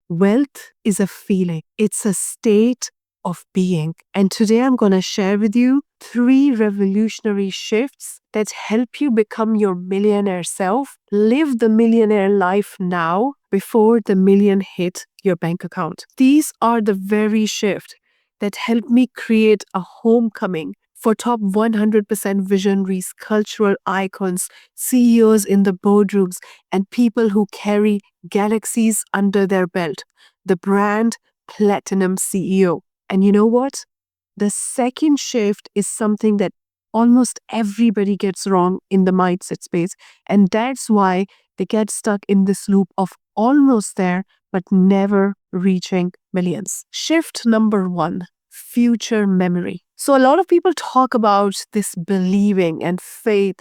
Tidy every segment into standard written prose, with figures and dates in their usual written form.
Wealth is a feeling, it's a state of being. And today I'm going to share with you 3 revolutionary shifts that help you become your millionaire self, live the millionaire life now before the million hit your bank account. These are the very shift that helped me create a homecoming for top 100% visionaries, cultural icons, CEOs in the boardrooms, and people who carry galaxies under their belt. The brand Platinum CEO. And you know what? The second shift is something that almost everybody gets wrong in the mindset space. And that's why they get stuck in this loop of almost there, but never reaching millions. Shift number 1, future memory. So a lot of people talk about this believing and faith.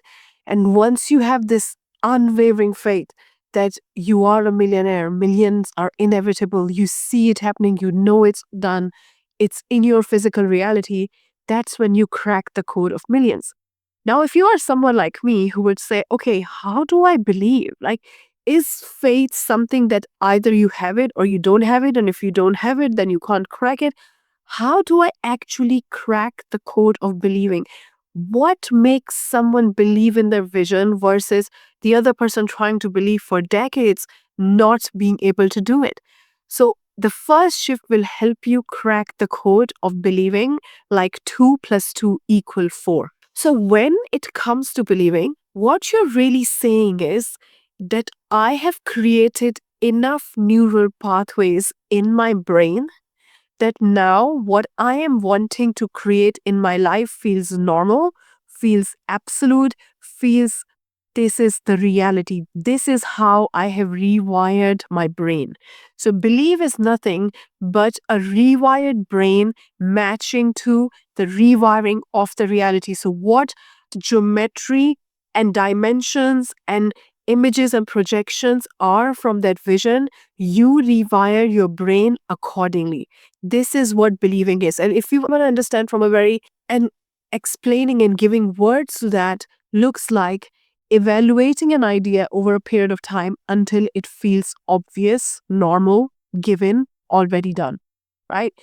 And once you have this unwavering faith that you are a millionaire, millions are inevitable, you see it happening, you know it's done, it's in your physical reality, that's when you crack the code of millions. Now, if you are someone like me who would say, okay, how do I believe? Like, is faith something that either you have it or you don't have it? And if you don't have it, then you can't crack it. How do I actually crack the code of believing? What makes someone believe in their vision versus the other person trying to believe for decades, not being able to do it? So, the first shift will help you crack the code of believing like 2 plus 2 equal 4. So, when it comes to believing, what you're really saying is that I have created enough neural pathways in my brain that now what I am wanting to create in my life feels normal, feels absolute, feels this is the reality. This is how I have rewired my brain. So, belief is nothing but a rewired brain matching to the rewiring of the reality. So, what geometry and dimensions and images and projections are from that vision, you rewire your brain accordingly. This is what believing is. And if you want to understand from a very, and explaining and giving words to that looks like evaluating an idea over a period of time until it feels obvious, normal, given, already done, right?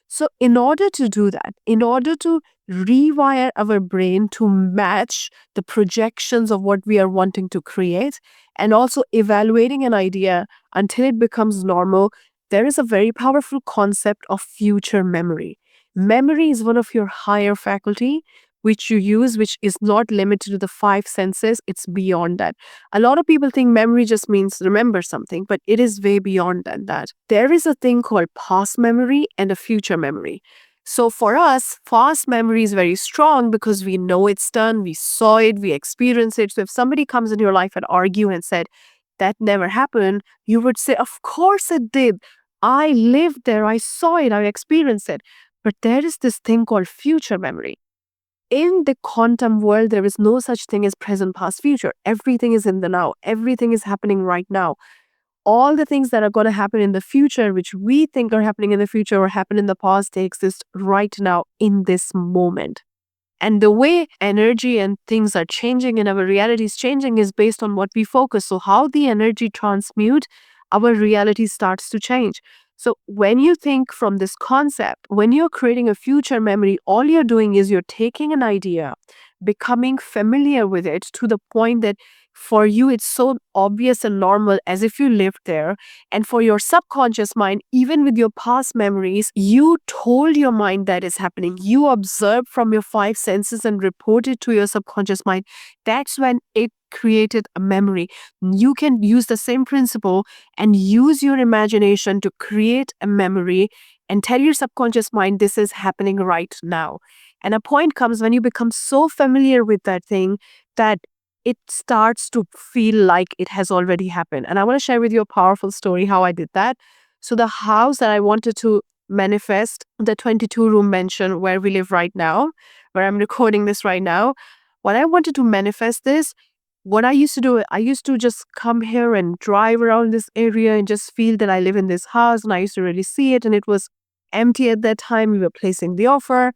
So, in order to do that, in order to rewire our brain to match the projections of what we are wanting to create, and also evaluating an idea until it becomes normal, there is a very powerful concept of future memory. Memory is one of your higher faculty which you use, which is not limited to the 5 senses, it's beyond that. A lot of people think memory just means remember something, but it is way beyond than that. There is a thing called past memory and a future memory. So for us, past memory is very strong because we know it's done, we saw it, we experienced it. So if somebody comes in your life and argue and said, that never happened, you would say, of course it did. I lived there, I saw it, I experienced it. But there is this thing called future memory. In the quantum world, there is no such thing as present, past, future. Everything is in the now. Everything is happening right now. All the things that are going to happen in the future, which we think are happening in the future or happen in the past, they exist right now in this moment. And the way energy and things are changing and our reality is changing is based on what we focus. So how the energy transmute, our reality starts to change. So when you think from this concept, when you're creating a future memory, all you're doing is you're taking an idea, becoming familiar with it to the point that for you it's so obvious and normal as if you lived there. And for your subconscious mind, even with your past memories, you told your mind that is happening. You observed from your 5 senses and reported to your subconscious mind. That's when it created a memory. You can use the same principle and use your imagination to create a memory and tell your subconscious mind this is happening right now. And a point comes when you become so familiar with that thing that it starts to feel like it has already happened. And I want to share with you a powerful story how I did that. So the house that I wanted to manifest, the 22-room mansion where we live right now, where I'm recording this right now, when I wanted to manifest this, what I used to do, I used to just come here and drive around this area and just feel that I live in this house, and I used to really see it, and it was empty at that time. We were placing the offer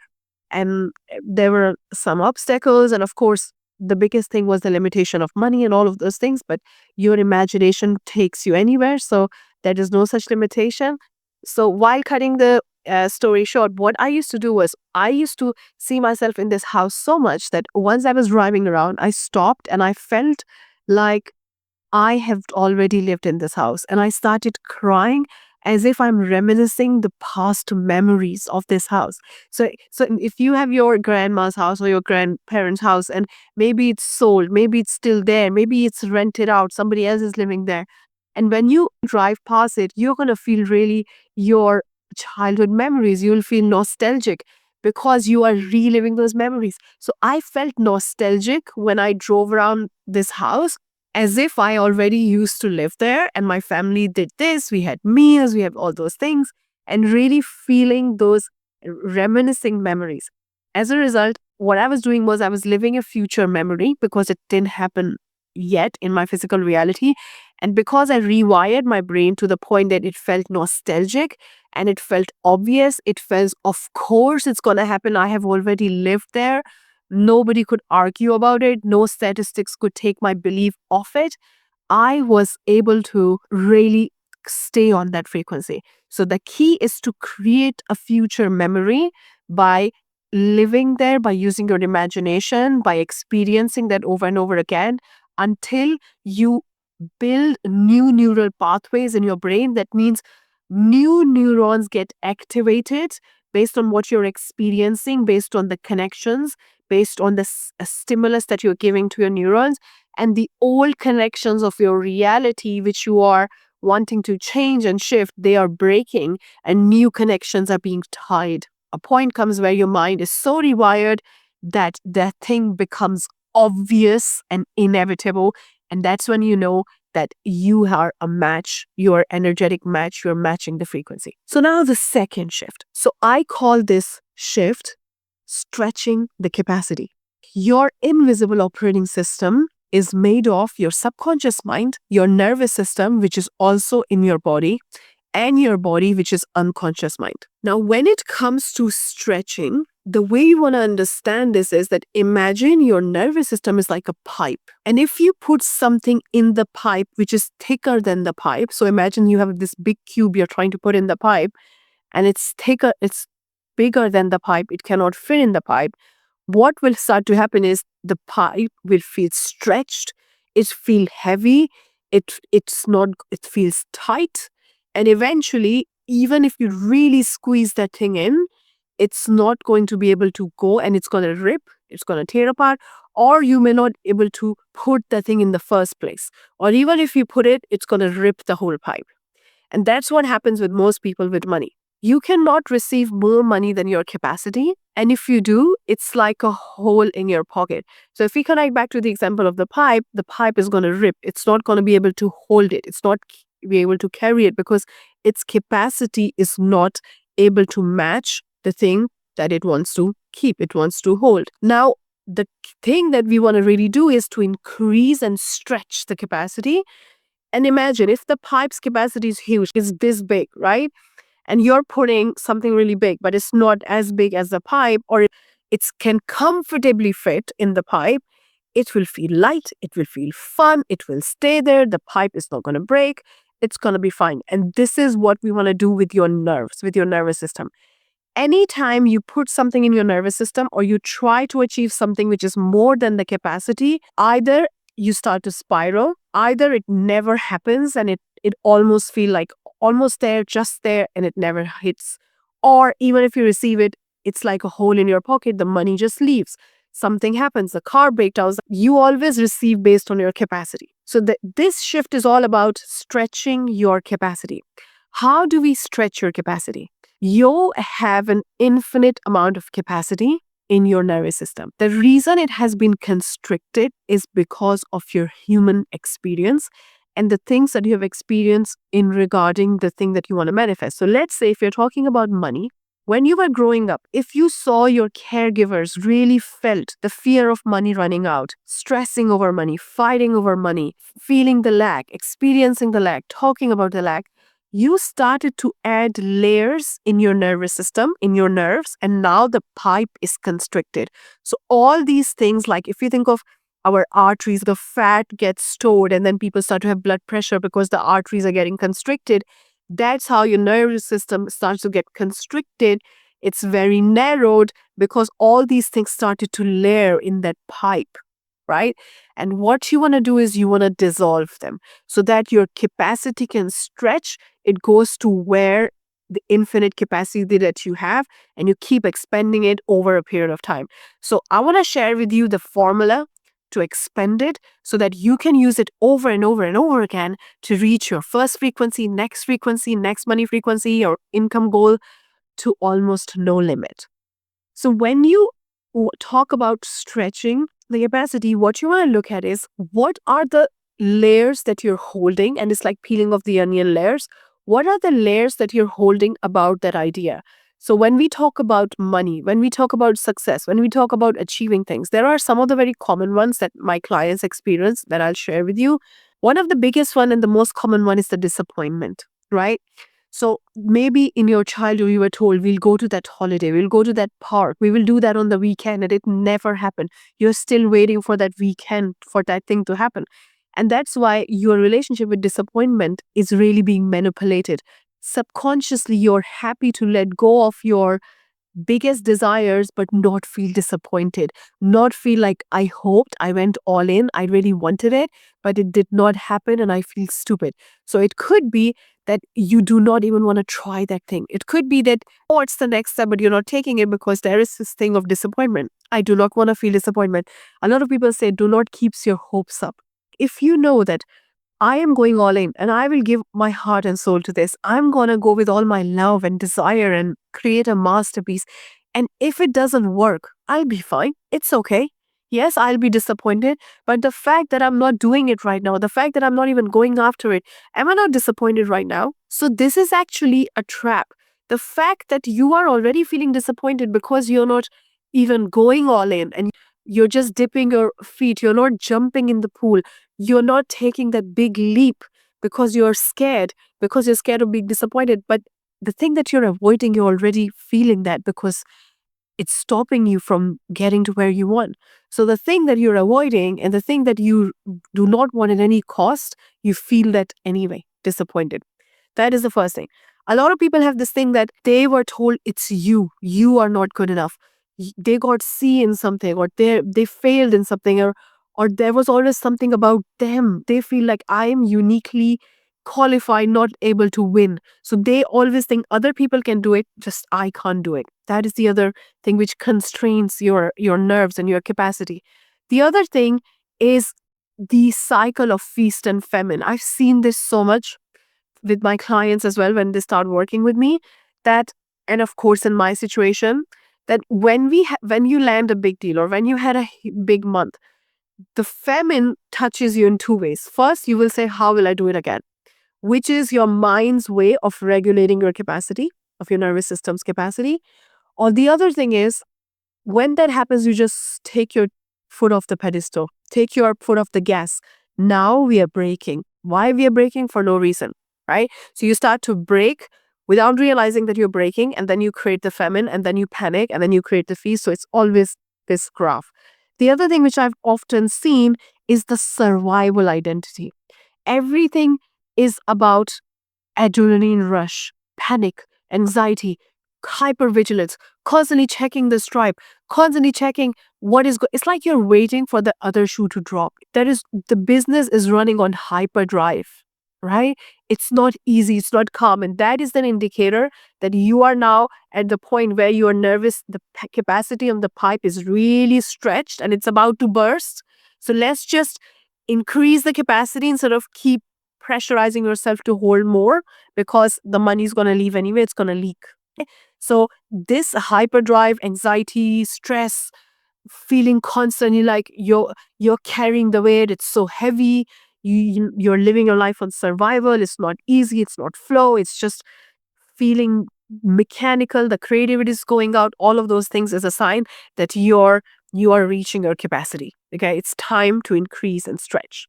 and there were some obstacles, and of course the biggest thing was the limitation of money and all of those things, but your imagination takes you anywhere. So There is no such limitation. So while cutting the story short, what I used to do was I used to see myself in this house so much that once I was driving around, I stopped and I felt like I have already lived in this house. And I started crying as if I'm reminiscing the past memories of this house. So if you have your grandma's house or your grandparents' house and maybe it's sold, maybe it's still there, maybe it's rented out, somebody else is living there. And when you drive past it, you're going to feel really your childhood memories. You'll feel nostalgic because you are reliving those memories. So I felt nostalgic when I drove around this house as if I already used to live there and my family did this. We had meals, we have all those things, and really feeling those reminiscing memories. As a result, what I was doing was I was living a future memory because it didn't happen yet in my physical reality. And because I rewired my brain to the point that it felt nostalgic and it felt obvious, it felt, of course, it's going to happen. I have already lived there. Nobody could argue about it. No statistics could take my belief off it. I was able to really stay on that frequency. So the key is to create a future memory by living there, by using your imagination, by experiencing that over and over again until you build new neural pathways in your brain. That means new neurons get activated based on what you're experiencing, based on the connections, based on the stimulus that you're giving to your neurons, and the old connections of your reality, which you are wanting to change and shift, they are breaking and new connections are being tied. A point comes where your mind is so rewired that that thing becomes obvious and inevitable. And that's when you know that you are a match, you're energetic match, you're matching the frequency. So now the second shift. So I call this shift stretching the capacity. Your invisible operating system is made of your subconscious mind, your nervous system, which is also in your body, and your body, which is unconscious mind. Now, when it comes to stretching, the way you want to understand this is that imagine your nervous system is like a pipe. And if you put something in the pipe, which is thicker than the pipe, so imagine you have this big cube you're trying to put in the pipe, and it's thicker, it's bigger than the pipe, it cannot fit in the pipe. What will start to happen is the pipe will feel stretched, it feels heavy, it feels tight, and eventually, even if you really squeeze that thing in, it's not going to be able to go and it's going to rip, it's going to tear apart, or you may not be able to put the thing in the first place. Or even if you put it, it's going to rip the whole pipe. And that's what happens with most people with money. You cannot receive more money than your capacity. And if you do, it's like a hole in your pocket. So if we connect back to the example of the pipe is going to rip. It's not going to be able to hold it. It's not be able to carry it because its capacity is not able to match the thing that it wants to keep, it wants to hold. Now, the thing that we want to really do is to increase and stretch the capacity. And imagine if the pipe's capacity is huge, it's this big, right? And you're putting something really big, but it's not as big as the pipe, or it can comfortably fit in the pipe. It will feel light, it will feel fun, it will stay there, the pipe is not going to break, it's going to be fine. And this is what we want to do with your nerves, with your nervous system. Anytime you put something in your nervous system or you try to achieve something which is more than the capacity, either you start to spiral, either it never happens and it almost feel like almost there, just there, and it never hits. Or even if you receive it, it's like a hole in your pocket, the money just leaves. Something happens, the car breaks down. You always receive based on your capacity. So this shift is all about stretching your capacity. How do we stretch your capacity? You have an infinite amount of capacity in your nervous system. The reason it has been constricted is because of your human experience and the things that you have experienced in regarding the thing that you want to manifest. So let's say if you're talking about money, when you were growing up, if you saw your caregivers really felt the fear of money running out, stressing over money, fighting over money, feeling the lack, experiencing the lack, talking about the lack, you started to add layers in your nervous system, in your nerves, and now the pipe is constricted. So all these things, like if you think of our arteries, the fat gets stored, and then people start to have blood pressure because the arteries are getting constricted. That's how your nervous system starts to get constricted. It's very narrowed because all these things started to layer in that pipe, right? And what you want to do is you want to dissolve them so that your capacity can stretch. It goes to where the infinite capacity that you have, and you keep expanding it over a period of time. So I want to share with you the formula to expand it so that you can use it over and over and over again to reach your first frequency, next money frequency, or income goal to almost no limit. So when you talk about stretching the capacity, what you want to look at is what are the layers that you're holding, and it's like peeling off the onion layers. What are the layers that you're holding about that idea? So when we talk about money, when we talk about success, when we talk about achieving things, there are some of the very common ones that my clients experience that I'll share with you. One of the biggest one and the most common one is the disappointment, right? So maybe in your childhood, you were told, we'll go to that holiday, we'll go to that park, we will do that on the weekend, and it never happened. You're still waiting for that weekend for that thing to happen. And that's why your relationship with disappointment is really being manipulated. Subconsciously, you're happy to let go of your biggest desires, but not feel disappointed, not feel like I hoped, I went all in, I really wanted it, but it did not happen and I feel stupid. So it could be that you do not even want to try that thing. It could be that, oh, it's the next step, but you're not taking it because there is this thing of disappointment. I do not want to feel disappointment. A lot of people say, do not keep your hopes up. If you know that I am going all in and I will give my heart and soul to this. I'm going to go with all my love and desire and create a masterpiece. And if it doesn't work, I'll be fine. It's okay. Yes, I'll be disappointed. But the fact that I'm not doing it right now, the fact that I'm not even going after it, am I not disappointed right now? So this is actually a trap. The fact that you are already feeling disappointed because you're not even going all in and you're just dipping your feet, you're not jumping in the pool, you're not taking that big leap because you're scared of being disappointed. But the thing that you're avoiding, you're already feeling that because it's stopping you from getting to where you want. So the thing that you're avoiding and the thing that you do not want at any cost, you feel that anyway, disappointed. That is the first thing. A lot of people have this thing that they were told it's you are not good enough. They got C in something, or they failed in something, or there was always something about them. They feel like I am uniquely qualified, not able to win. So they always think other people can do it, just I can't do it. That is the other thing which constrains your nerves and your capacity. The other thing is the cycle of feast and famine. I've seen this so much with my clients as well when they start working with me, that, and of course in my situation, that when you land a big deal or when you had a big month, the famine touches you in two ways. First, you will say, how will I do it again? Which is your mind's way of regulating your capacity, of your nervous system's capacity. Or the other thing is, when that happens, you just take your foot off the pedestal, take your foot off the gas. Now we are braking. Why we are braking? For no reason, right? So you start to brake without realizing that you're braking, and then you create the famine, and then you panic, and then you create the feast. So it's always this graph. The other thing which I've often seen is the survival identity. Everything is about adrenaline rush, panic, anxiety, hypervigilance, constantly checking the stripe, constantly checking what is it's like you're waiting for the other shoe to drop. The business is running on hyperdrive, right? It's not easy, it's not calm. And that is an indicator that you are now at the point where you are nervous, the capacity of the pipe is really stretched and it's about to burst. So let's just increase the capacity instead of keep pressurizing yourself to hold more, because the money is going to leave anyway, it's going to leak. So this hyperdrive, anxiety, stress, feeling constantly like you're carrying the weight, it's so heavy, you're living your life on survival, it's not easy, it's not flow, it's just feeling mechanical, the creativity is going out, all of those things is a sign that you are reaching your capacity. Okay, it's time to increase and stretch.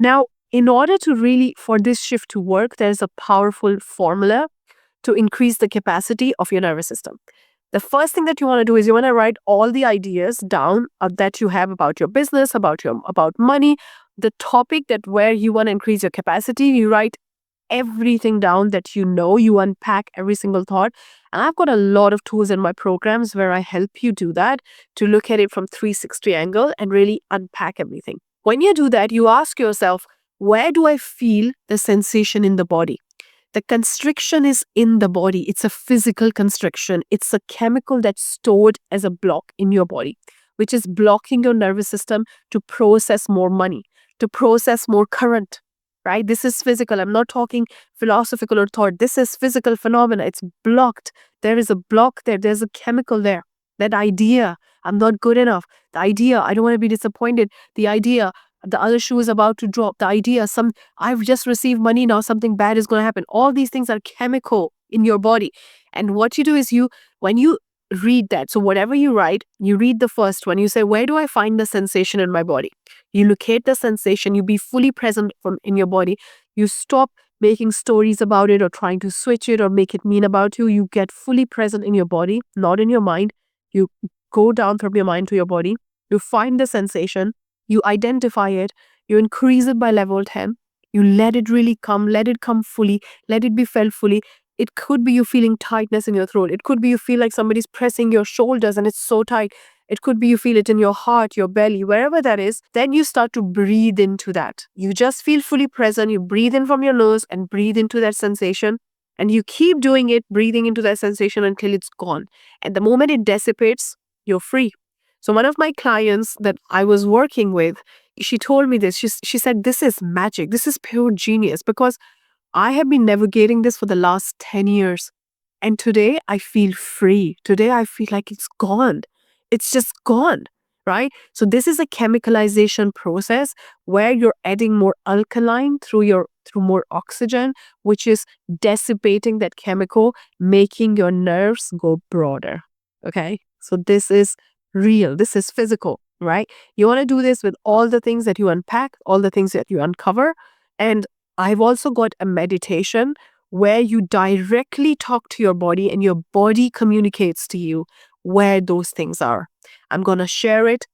Now, in order to really, for this shift to work, there's a powerful formula to increase the capacity of your nervous system. The first thing that you want to do is you want to write all the ideas down that you have about your business, about money, the topic that where you want to increase your capacity. You write everything down that you know, you unpack every single thought. And I've got a lot of tools in my programs where I help you do that, to look at it from 360 angle and really unpack everything. When you do that, you ask yourself, where do I feel the sensation in the body? The constriction is in the body. It's a physical constriction. It's a chemical that's stored as a block in your body, which is blocking your nervous system to process more money, to process more current, right? This is physical. I'm not talking philosophical or thought. This is physical phenomena. It's blocked. There is a block there. There's a chemical there. That idea, I'm not good enough. The idea, I don't want to be disappointed. The idea, the other shoe is about to drop. The idea, I've just received money, now something bad is going to happen. All these things are chemical in your body. And what you do is when you read that, so whatever you write, you read the first one, you say, where do I find the sensation in my body? You locate the sensation, you be fully present in your body. You stop making stories about it or trying to switch it or make it mean about you. You get fully present in your body, not in your mind. You go down from your mind to your body. You find the sensation. You identify it. You increase it by level 10. You let it really come. Let it come fully. Let it be felt fully. It could be you feeling tightness in your throat. It could be you feel like somebody's pressing your shoulders and it's so tight. It could be you feel it in your heart, your belly, wherever that is. Then you start to breathe into that. You just feel fully present. You breathe in from your nose and breathe into that sensation. And you keep doing it, breathing into that sensation until it's gone. And the moment it dissipates, you're free. So one of my clients that I was working with, she told me this. She said, this is magic. This is pure genius, because I have been navigating this for the last 10 years. And today I feel free. Today I feel like it's gone. It's just gone, right? So this is a chemicalization process where you're adding more alkaline through more oxygen, which is dissipating that chemical, making your nerves go broader. Okay. So this is real. This is physical, right? You want to do this with all the things that you unpack, all the things that you uncover. And I've also got a meditation where you directly talk to your body and your body communicates to you where those things are. I'm going to share it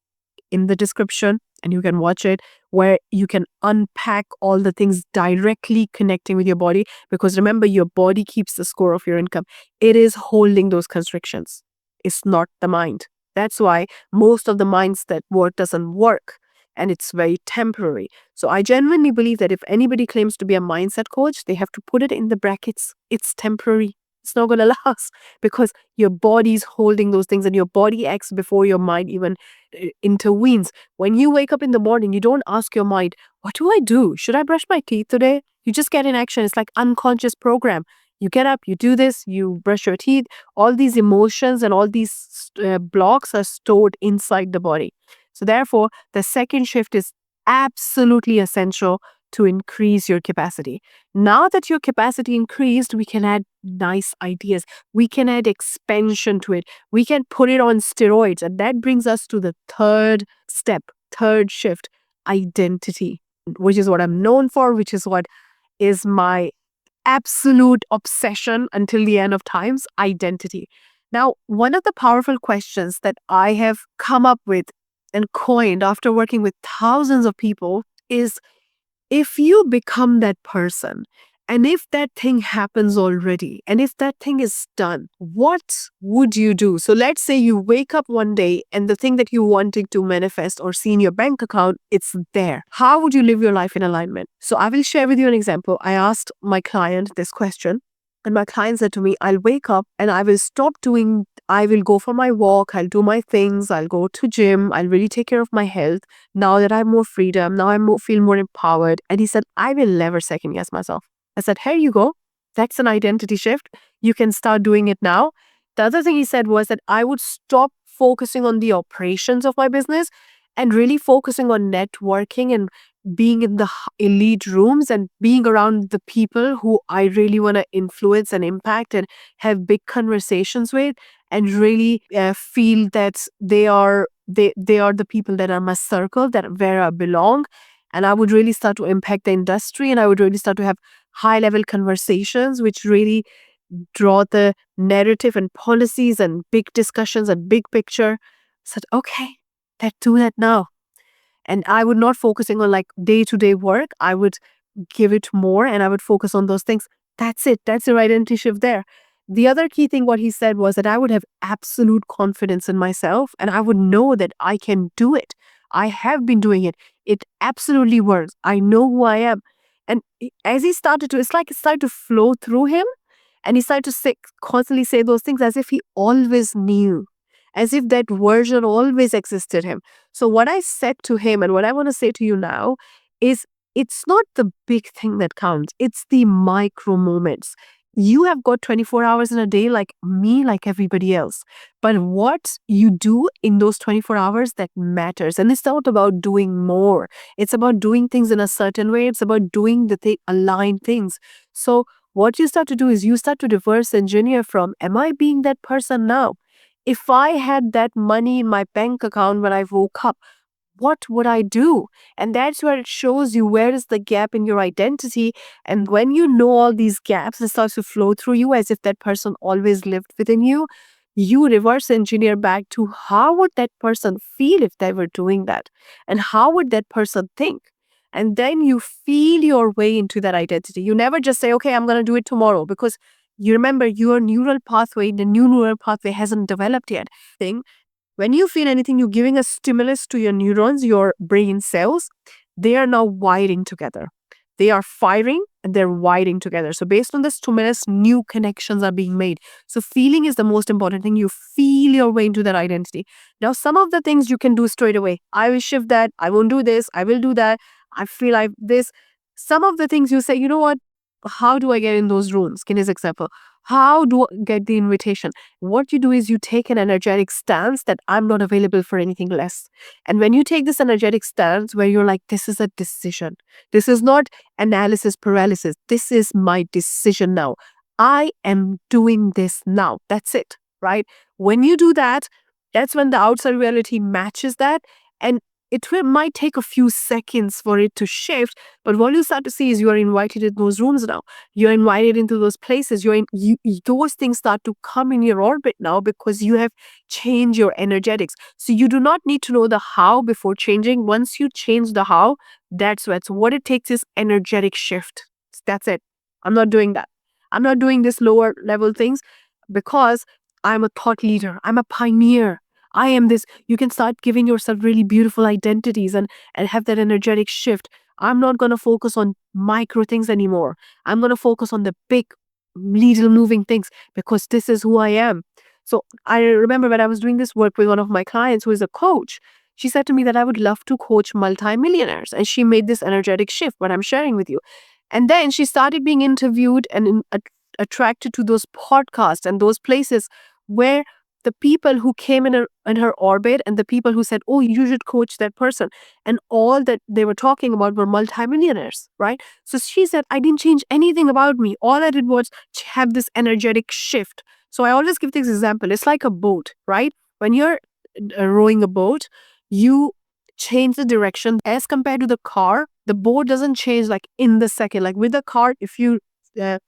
in the description and you can watch it, where you can unpack all the things directly connecting with your body. Because remember, your body keeps the score of your income. It is holding those constrictions. It's not the mind. That's why most of the minds that work doesn't work. And it's very temporary. So I genuinely believe that if anybody claims to be a mindset coach, they have to put it in the brackets. It's temporary. It's not going to last, because your body's holding those things and your body acts before your mind even intervenes. When you wake up in the morning, you don't ask your mind, what do I do? Should I brush my teeth today? You just get in action. It's like unconscious program. You get up, you do this, you brush your teeth. All these emotions and all these blocks are stored inside the body. So therefore, the second shift is absolutely essential to increase your capacity. Now that your capacity increased, we can add nice ideas. We can add expansion to it. We can put it on steroids. And that brings us to the third step, third shift, identity, which is what I'm known for, which is what is my absolute obsession until the end of times, identity. Now, one of the powerful questions that I have come up with and coined after working with thousands of people is, if you become that person, and if that thing happens already, and if that thing is done, what would you do? So let's say you wake up one day and the thing that you wanted to manifest or see in your bank account, it's there. How would you live your life in alignment? So I will share with you an example. I asked my client this question. And my client said to me, I'll wake up and I will go for my walk, I'll do my things, I'll go to gym, I'll really take care of my health. Now that I have more freedom, now feel more empowered. And he said, I will never second guess myself. I said, here you go. That's an identity shift. You can start doing it now. The other thing he said was that I would stop focusing on the operations of my business and really focusing on networking and being in the elite rooms and being around the people who I really want to influence and impact and have big conversations with, and really feel that they are the people that are my circle, that where I belong. And I would really start to impact the industry, and I would really start to have high level conversations, which really draw the narrative and policies and big discussions and big picture. Said, okay, let's do that now. And I would not focusing on like day-to-day work. I would give it more and I would focus on those things. That's it. That's your identity shift there. The other key thing, what he said was that I would have absolute confidence in myself and I would know that I can do it. I have been doing it. It absolutely works. I know who I am. And as he started to, it's like it started to flow through him and he started to constantly say those things as if he always knew, as if that version always existed him. So what I said to him and what I want to say to you now is it's not the big thing that counts. It's the micro moments. You have got 24 hours in a day like me, like everybody else. But what you do in those 24 hours that matters. And it's not about doing more. It's about doing things in a certain way. It's about doing the aligned things. So what you start to do is you start to reverse engineer from, am I being that person now? If I had that money in my bank account when I woke up, what would I do? And that's where it shows you where is the gap in your identity. And when you know all these gaps, it starts to flow through you as if that person always lived within you. You reverse engineer back to how would that person feel if they were doing that? And how would that person think? And then you feel your way into that identity. You never just say, okay, I'm going to do it tomorrow because you remember your neural pathway, the new neural pathway hasn't developed yet. Thing when you feel anything, you're giving a stimulus to your neurons, your brain cells. They are now wiring together. They are firing and they're wiring together. So based on the stimulus, new connections are being made. So feeling is the most important thing. You feel your way into that identity. Now, some of the things you can do straight away. I will shift that. I won't do this. I will do that. I feel like this. Some of the things you say, you know what? How do I get in those rooms? Give his example. How do I get the invitation? What you do is you take an energetic stance that I'm not available for anything less. And when you take this energetic stance where you're like, this is a decision. This is not analysis paralysis. This is my decision now. I am doing this now. That's it, right? When you do that, that's when the outside reality matches that. And might take a few seconds for it to shift, but what you start to see is you are invited in those rooms now. You're invited into those places. Those things start to come in your orbit now because you have changed your energetics. So you do not need to know the how before changing. Once you change the how, that's what. So what it takes is energetic shift. That's it. I'm not doing that. I'm not doing this lower level things because I'm a thought leader. I'm a pioneer. I am this. You can start giving yourself really beautiful identities and have that energetic shift. I'm not going to focus on micro things anymore. I'm going to focus on the big, little moving things because this is who I am. So I remember when I was doing this work with one of my clients who is a coach, she said to me that I would love to coach multimillionaires. And she made this energetic shift, what I'm sharing with you. And then she started being interviewed and attracted to those podcasts and those places where the people who came in her orbit and the people who said, oh, you should coach that person. And all that they were talking about were multimillionaires, right? So she said, I didn't change anything about me. All I did was have this energetic shift. So I always give this example. It's like a boat, right? When you're rowing a boat, you change the direction as compared to the car. The boat doesn't change like in the second. Like with the car, if you uh,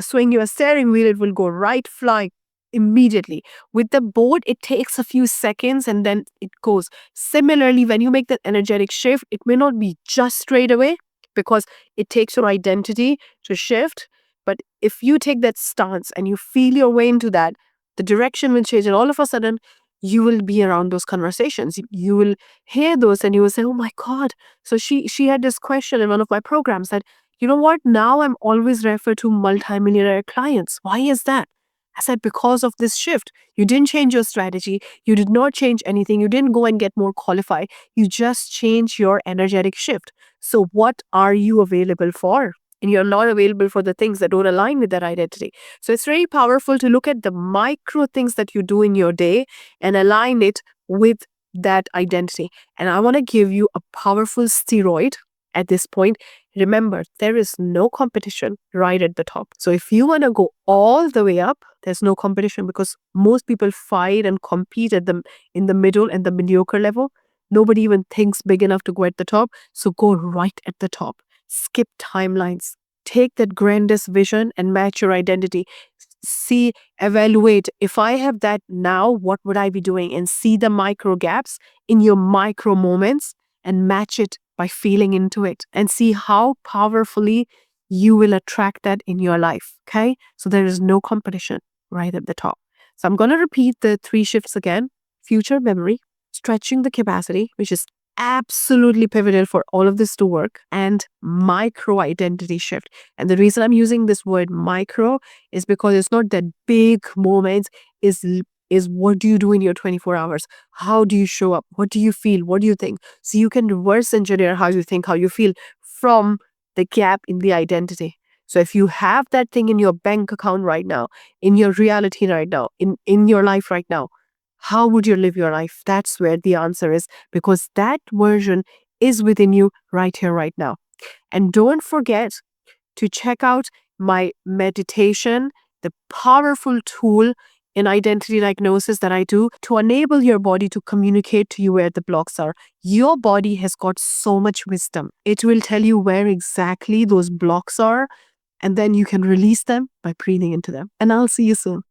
swing your steering wheel, it will go right flying immediately. With the boat, it takes a few seconds and then it goes. Similarly, when you make that energetic shift, it may not be just straight away because it takes your identity to shift. But if you take that stance and you feel your way into that, the direction will change. And all of a sudden, you will be around those conversations. You will hear those and you will say, oh my God. So she had this question in one of my programs that, you know what? Now I'm always referred to multimillionaire clients. Why is that? I said, because of this shift, you didn't change your strategy. You did not change anything. You didn't go and get more qualified. You just changed your energetic shift. So what are you available for? And you're not available for the things that don't align with that identity. So it's very powerful to look at the micro things that you do in your day and align it with that identity. And I want to give you a powerful steroid at this point. Remember, there is no competition right at the top. So if you want to go all the way up, there's no competition because most people fight and compete in the middle and the mediocre level. Nobody even thinks big enough to go at the top. So go right at the top. Skip timelines. Take that grandest vision and match your identity. see, evaluate, if I have that now, what would I be doing? And see the micro gaps in your micro moments and match it by feeling into it and see how powerfully you will attract that in your life. Okay. So there is no competition right at the top. So I'm going to repeat the 3 shifts again: future memory, stretching the capacity, which is absolutely pivotal for all of this to work, and micro identity shift. And the reason I'm using this word micro is because it's not that big moments, is what do you do in your 24 hours? How do you show up? What do you feel? What do you think? So you can reverse engineer how you think, how you feel from the gap in the identity. So if you have that thing in your bank account right now, in your reality right now, in your life right now, how would you live your life? That's where the answer is, because that version is within you right here, right now. And don't forget to check out my meditation, the powerful tool in identity diagnosis that I do to enable your body to communicate to you where the blocks are. Your body has got so much wisdom. It will tell you where exactly those blocks are, and then you can release them by breathing into them. And I'll see you soon.